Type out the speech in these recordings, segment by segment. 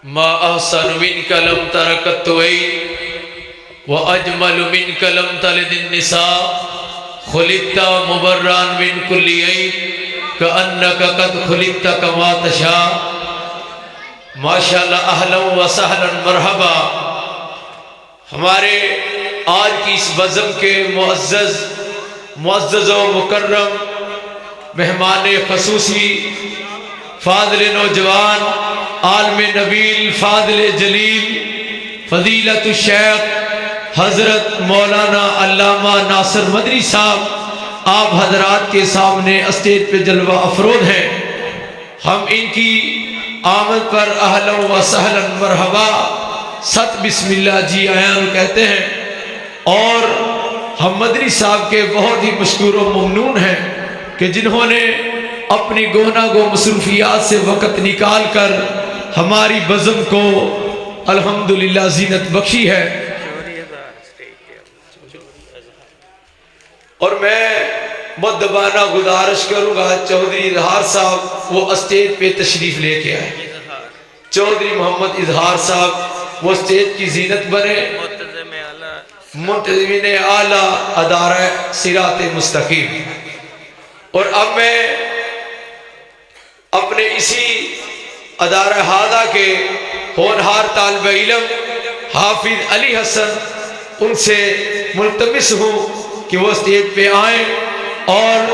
ما احسن منك لم تركت عين واجمل منك لم تلد النساء خلقت مبرا من كل عيب كأنك قد خلقت كما تشاء ما شاء اللہ اہلا وسہلا مرحبا۔ ہمارے آج کی اس بزم کے معزز و مکرم مہمان خصوصی فاضل نوجوان عالم نبیل فاضل جلیل فضیلت الشیخ حضرت مولانا علامہ ناصر مدنی صاحب آپ حضرات کے سامنے اسٹیج پہ جلوہ افروز ہیں۔ ہم ان کی آمد پر اہلا و سہلا مرحبا ست بسم اللہ جی آیان کہتے ہیں، اور ہم مدنی صاحب کے بہت ہی مشکور و ممنون ہیں کہ جنہوں نے اپنی گونا گو مصروفیات سے وقت نکال کر ہماری بزم کو الحمدللہ زینت بخشی ہے۔ اور میں مدبانہ گزارش کروں گا چودھری اظہار صاحب وہ اسٹیج پہ تشریف لے کے آئے، چودھری محمد اظہار صاحب وہ اسٹیج کی زینت بنے، منتظمین اعلیٰ ادارہ صراط مستقیم۔ اور اب میں اپنے اسی ادارہ ہادہ کے ہونہار طالب علم حافظ علی حسن ان سے ملتمس ہوں کہ وہ اسٹیج پہ آئیں اور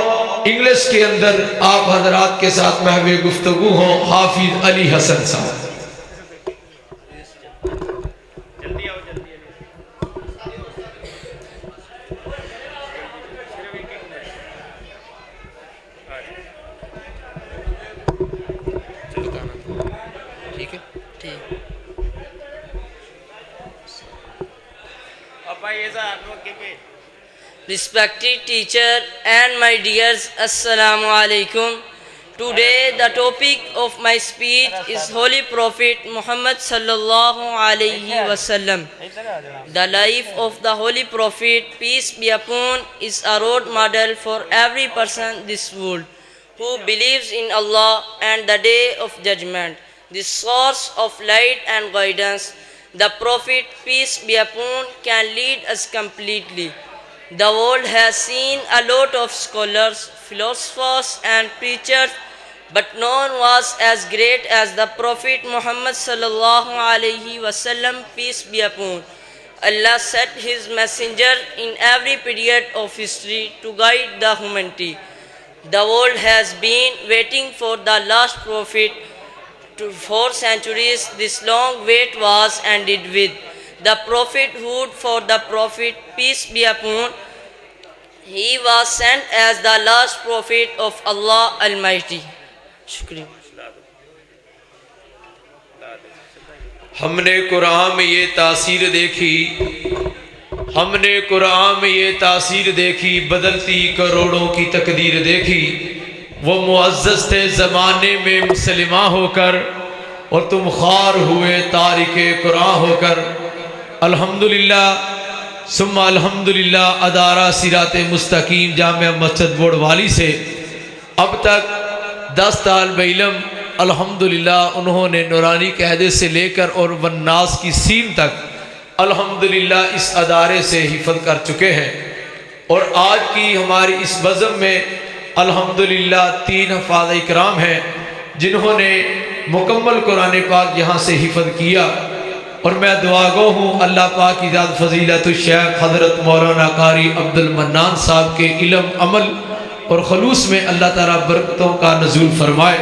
انگلش کے اندر آپ حضرات کے ساتھ محو گفتگو ہوں۔ حافظ علی حسن صاحب۔ Respected teacher and my dears, Assalamu alaikum. Today the topic of my speech is Holy Prophet Muhammad sallallahu alaihi wasallam. The life of the Holy Prophet, peace be upon him, is a role model for every person in this world who believes in Allah and the day of judgment, the source of light and guidance. The Prophet, peace be upon him, can lead us completely. The world has seen a lot of scholars, philosophers and preachers, but no one was as great as the Prophet Muhammad sallallahu alaihi wasallam, peace be upon him. Allah sent his messenger in every period of history to guide the humanity. The world has been waiting for the last prophet for centuries. This long wait was ended with the prophethood for the prophet, peace be upon him. He was sent as the last prophet of Allah Almighty. شکریہ۔ ہم نے قرآن میں یہ تاثیر دیکھی، ہم نے قرآن میں یہ تاثیر دیکھی، بدلتی کروڑوں کی تقدیر دیکھی۔ وہ معزز تھے زمانے میں مسلمان ہو کر، اور تم خوار ہوئے تارک قرآن ہو کر۔ الحمدللہ ثم الحمدللہ ادارہ صراط مستقیم جامعہ مسجد بوڑ والی سے اب تک 10 طالب علم الحمدللہ انہوں نے نورانی قاعدے سے لے کر اور والناس کی سین تک الحمدللہ اس ادارے سے حفظ کر چکے ہیں۔ اور آج کی ہماری اس بزم میں الحمدللہ 3 حفاظ اکرام ہیں جنہوں نے مکمل قرآن پاک یہاں سے حفظ کیا۔ اور میں دعا گو ہوں اللہ پاک کی ذات فضیلت الشیخ حضرت مولانا قاری عبد المنان صاحب کے علم عمل اور خلوص میں اللہ تعالیٰ برکتوں کا نزول فرمائے۔